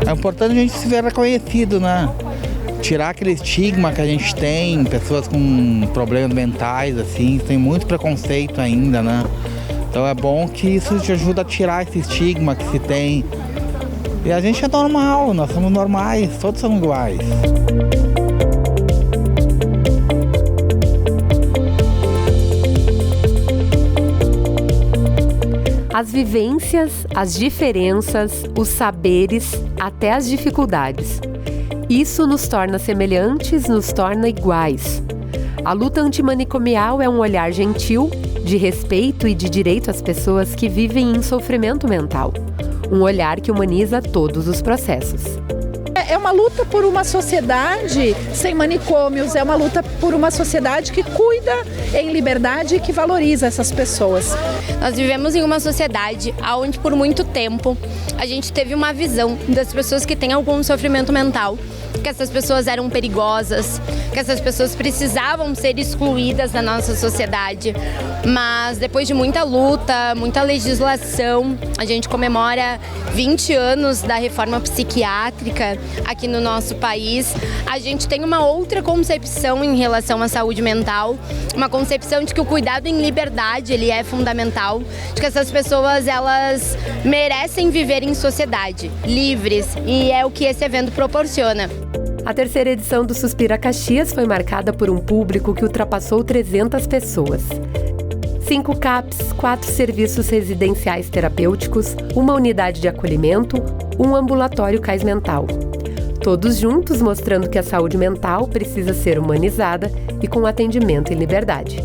É importante a gente se ver reconhecido, né? Tirar aquele estigma que a gente tem, pessoas com problemas mentais, assim, tem muito preconceito ainda, né? Então é bom que isso te ajuda a tirar esse estigma que se tem. E a gente é normal, nós somos normais, todos somos iguais. As vivências, as diferenças, os saberes, até as dificuldades. Isso nos torna semelhantes, nos torna iguais. A luta antimanicomial é um olhar gentil, de respeito e de direito às pessoas que vivem em sofrimento mental. Um olhar que humaniza todos os processos. É uma luta por uma sociedade sem manicômios, é uma luta por uma sociedade que cuida em liberdade e que valoriza essas pessoas. Nós vivemos em uma sociedade onde por muito tempo a gente teve uma visão das pessoas que têm algum sofrimento mental, que essas pessoas eram perigosas, que essas pessoas precisavam ser excluídas da nossa sociedade. Mas depois de muita luta, muita legislação, a gente comemora 20 anos da reforma psiquiátrica aqui no nosso país. A gente tem uma outra concepção em relação à saúde mental, uma concepção de que o cuidado em liberdade ele é fundamental, de que essas pessoas elas merecem viver em sociedade, livres, e é o que esse evento proporciona. A terceira edição do Suspira Caxias foi marcada por um público que ultrapassou 300 pessoas. 5 CAPs, 4 serviços residenciais terapêuticos, uma unidade de acolhimento, um ambulatório cais mental. Todos juntos mostrando que a saúde mental precisa ser humanizada e com atendimento em liberdade.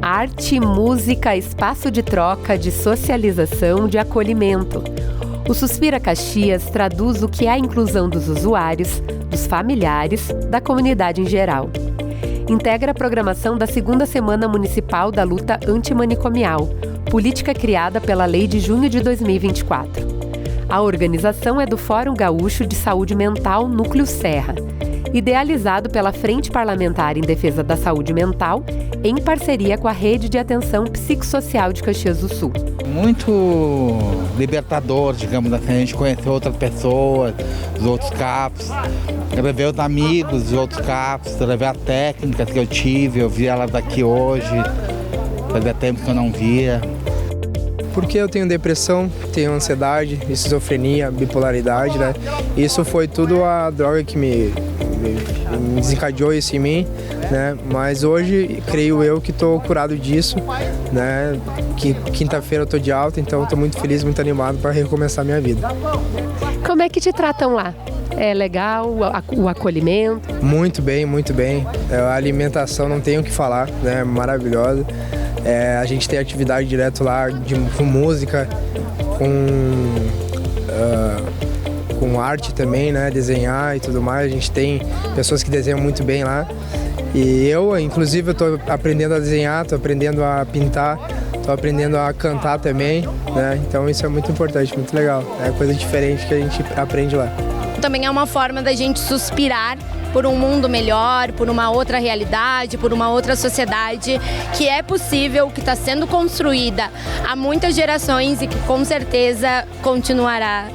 Arte, música, espaço de troca, de socialização, de acolhimento. O Suspira Caxias traduz o que é a inclusão dos usuários, dos familiares, da comunidade em geral. Integra a programação da 2ª Semana Municipal da Luta Antimanicomial, política criada pela Lei de junho de 2024. A organização é do Fórum Gaúcho de Saúde Mental Núcleo Serra, idealizado pela Frente Parlamentar em Defesa da Saúde Mental, em parceria com a Rede de Atenção Psicossocial de Caxias do Sul. Muito libertador, digamos assim, a gente conhecer outras pessoas, os outros CAPs, ver os amigos dos outros CAPs, ver as técnicas que eu tive, eu vi elas aqui hoje, fazia tempo que eu não via. Porque eu tenho depressão, tenho ansiedade, esquizofrenia, bipolaridade, né? Isso foi tudo a droga que me desencadeou isso em mim, né? Mas hoje, creio eu que estou curado disso, né? Que quinta-feira eu estou de alta, então estou muito feliz, muito animado para recomeçar minha vida. Como é que te tratam lá? É legal o acolhimento? Muito bem, muito bem. A alimentação não tenho o que falar, né? Maravilhosa. A gente tem atividade direto lá com música, com arte também, né? Desenhar e tudo mais. A gente tem pessoas que desenham muito bem lá. E eu, inclusive, estou aprendendo a desenhar, estou aprendendo a pintar, estou aprendendo a cantar também, né? Então isso é muito importante, muito legal. É coisa diferente que a gente aprende lá. Também é uma forma da gente suspirar por um mundo melhor, por uma outra realidade, por uma outra sociedade que é possível, que está sendo construída há muitas gerações e que com certeza continuará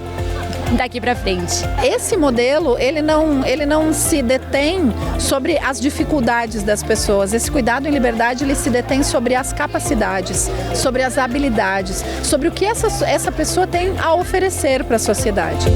daqui para frente. Esse modelo, ele não se detém sobre as dificuldades das pessoas. Esse cuidado em liberdade, ele se detém sobre as capacidades, sobre as habilidades, sobre o que essa pessoa tem a oferecer para a sociedade.